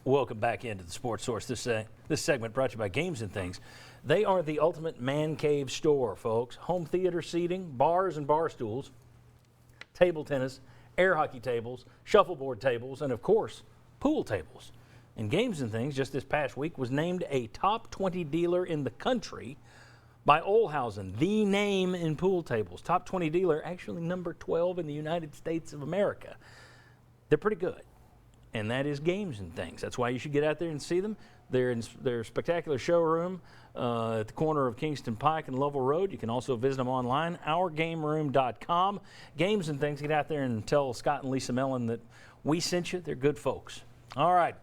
Welcome back into the Sports Source. This segment brought to you by Games and Things. They are the ultimate man cave store, folks. Home theater seating, bars and bar stools, table tennis, air hockey tables, shuffleboard tables, and of course, pool tables. And Games and Things just this past week was named a top 20 dealer in the country by Olhausen, the name in pool tables. Top 20 dealer, actually number 12 in the United States of America. They're pretty good. And that is Games and Things. That's why you should get out there and see them. They're in their spectacular showroom at the corner of Kingston Pike and Lovell Road. You can also visit them online, ourgameroom.com. Games and Things, get out there and tell Scott and Lisa Mellon that we sent you. They're good folks. All right.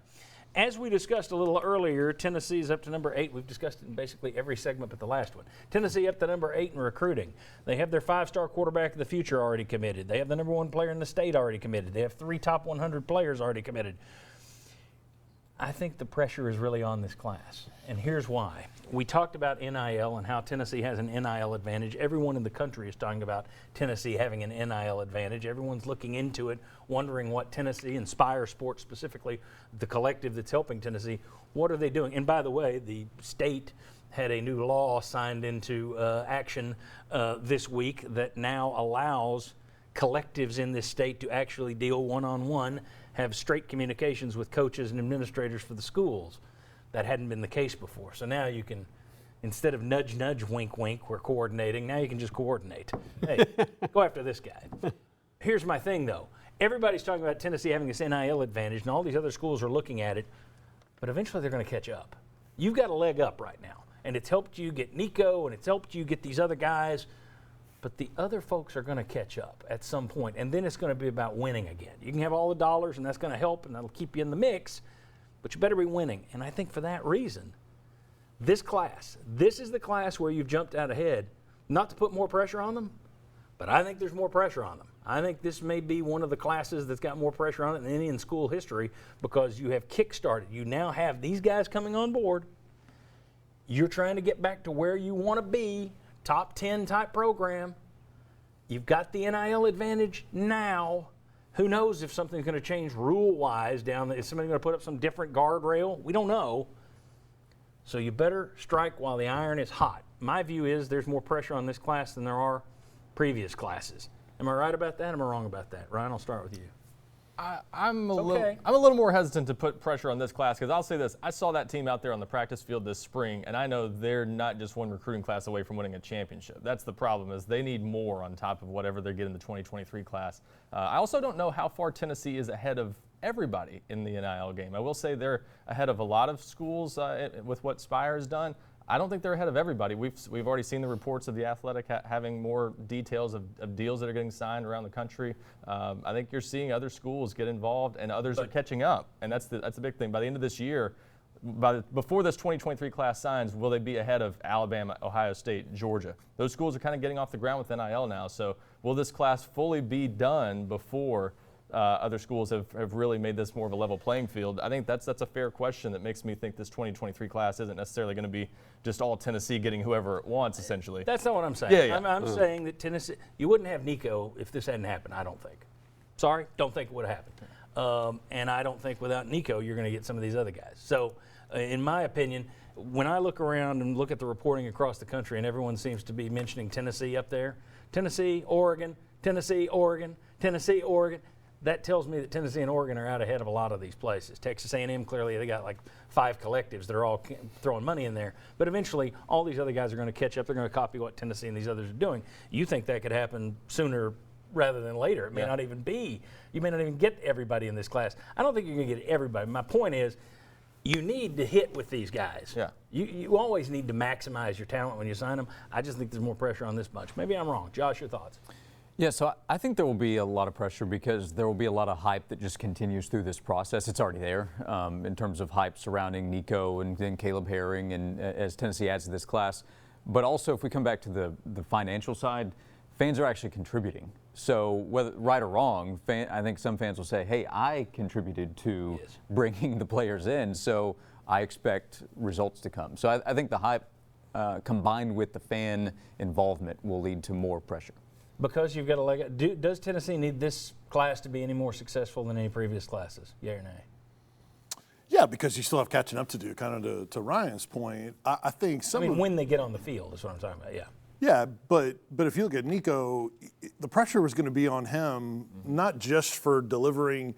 As we discussed a little earlier, Tennessee's up to number 8. We've discussed it in basically every segment but the last one. Tennessee up to number 8 in recruiting. They have their 5-star quarterback of the future already committed. They have the number 1 player in the state already committed. They have 3 top 100 players already committed. I think the pressure is really on this class, and here's why. We talked about NIL and how Tennessee has an NIL advantage. Everyone in the country is talking about Tennessee having an NIL advantage. Everyone's looking into it, wondering what Tennessee, Inspire Sports specifically, the collective that's helping Tennessee, what are they doing? And by the way, the state had a new law signed into action this week that now allows collectives in this state to actually deal one-on-one, have straight communications with coaches and administrators for the schools. That hadn't been the case before. So now you can, instead of nudge, nudge, wink, wink, we're coordinating, now you can just coordinate. Hey, go after this guy. Here's my thing, though. Everybody's talking about Tennessee having this NIL advantage, and all these other schools are looking at it, but eventually they're going to catch up. You've got a leg up right now, and it's helped you get Nico, and it's helped you get these other guys, but the other folks are going to catch up at some point, and then it's going to be about winning again. You can have all the dollars, and that's going to help, and that'll keep you in the mix, but you better be winning. And I think for that reason, this is the class where you've jumped out ahead, not to put more pressure on them, but I think there's more pressure on them. I think this may be one of the classes that's got more pressure on it than any in school history because you have kick-started. You now have these guys coming on board. You're trying to get back to where you want to be, top 10 type program. You've got the NIL advantage now. Who knows if something's going to change rule-wise down there? Is somebody going to put up some different guardrail? We don't know. So you better strike while the iron is hot. My view is there's more pressure on this class than there are previous classes. Am I right about that? Am I wrong about that? Ryan, I'll start with you. I'm a little more hesitant to put pressure on this class because I'll say this. I saw that team out there on the practice field this spring, and I know they're not just one recruiting class away from winning a championship. That's the problem, is they need more on top of whatever they get in the 2023 class. I also don't know how far Tennessee is ahead of everybody in the NIL game. I will say they're ahead of a lot of schools with what Spire has done. I don't think they're ahead of everybody. We've already seen the reports of the Athletic having more details of deals that are getting signed around the country. I think you're seeing other schools get involved, and others are catching up, and that's the big thing. By the end of this year, before this 2023 class signs, will they be ahead of Alabama, Ohio State, Georgia? Those schools are kind of getting off the ground with NIL now. So will this class fully be done before other schools have really made this more of a level playing field? I think that's a fair question that makes me think this 2023 class isn't necessarily going to be just all Tennessee getting whoever it wants, essentially. That's not what I'm saying. Yeah. I'm saying that Tennessee, you wouldn't have Nico if this hadn't happened, I don't think. Sorry, don't think it would have happened. And I don't think without Nico you're going to get some of these other guys. So in my opinion, when I look around and look at the reporting across the country and everyone seems to be mentioning Tennessee up there, Tennessee, Oregon, Tennessee, Oregon, Tennessee, Oregon, that tells me that Tennessee and Oregon are out ahead of a lot of these places. Texas A&M, clearly, they got like 5 collectives that are all throwing money in there. But eventually, all these other guys are going to catch up. They're going to copy what Tennessee and these others are doing. You think that could happen sooner rather than later. It may not even be. You may not even get everybody in this class. I don't think you're going to get everybody. My point is, you need to hit with these guys. Yeah. You always need to maximize your talent when you sign them. I just think there's more pressure on this bunch. Maybe I'm wrong. Josh, your thoughts? Yeah, so I think there will be a lot of pressure because there will be a lot of hype that just continues through this process. It's already there in terms of hype surrounding Nico and then Caleb Herring and as Tennessee adds to this class. But also if we come back to the financial side, fans are actually contributing. So whether right or wrong, I think some fans will say, hey, I contributed to bringing the players in, so I expect results to come. So I think the hype combined with the fan involvement will lead to more pressure. Because you've got a leg up. Does Tennessee need this class to be any more successful than any previous classes? Yeah or nay? Yeah, because you still have catching up to do. Kind of to Ryan's point, I think I some mean, of when they get on the field is what I'm talking about. Yeah. yeah, but if you look at Nico, the pressure was going to be on him, not just for delivering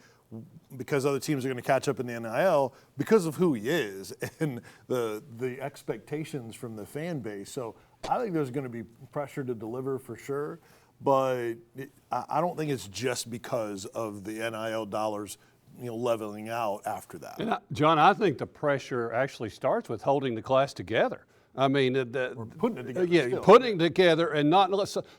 because other teams are going to catch up in the NIL, because of who he is and the expectations from the fan base. So I think there's going to be pressure to deliver for sure, but I don't think it's just because of the NIL dollars, leveling out after that. And John, I think the pressure actually starts with holding the class together. I mean, putting it together. Yeah, still. putting it together and not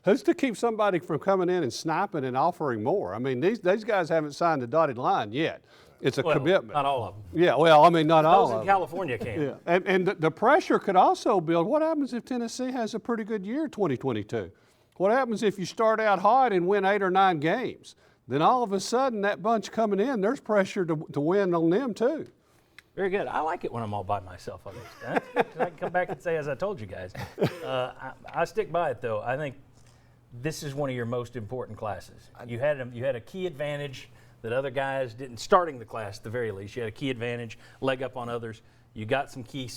who's to keep somebody from coming in and sniping and offering more. I mean, these guys haven't signed the dotted line yet. It's a commitment. Not all of them. Yeah, well, I mean, not all Those of in them. California can. Yeah, and the pressure could also build. What happens if Tennessee has a pretty good year 2022? What happens if you start out hot and win 8 or 9 games? Then all of a sudden, that bunch coming in, there's pressure to win on them too. Very good. I like it when I'm all by myself on this. That's good. I can come back and say, as I told you guys. I stick by it, though. I think this is one of your most important classes. You had a key advantage that other guys didn't, starting the class at the very least. You had a key advantage, leg up on others. You got some key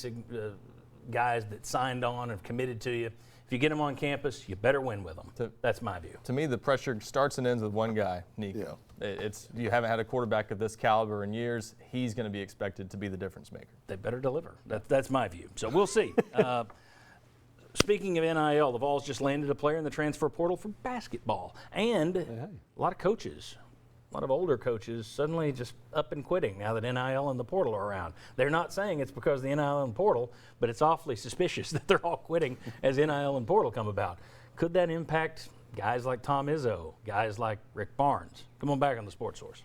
guys that signed on and committed to you. If you get them on campus, you better win with them. That's my view. To me, the pressure starts and ends with one guy, Nico. It's you haven't had a quarterback of this caliber in years. He's going to be expected to be the difference maker. They better deliver. That's my view. So we'll see. Speaking of NIL, the Vols just landed a player in the transfer portal for basketball. And a lot of coaches, a lot of older coaches suddenly just up and quitting now that NIL and the portal are around. They're not saying it's because of the NIL and portal, but it's awfully suspicious that they're all quitting as NIL and portal come about. Could that impact guys like Tom Izzo, guys like Rick Barnes? Come on back on the Sports Source.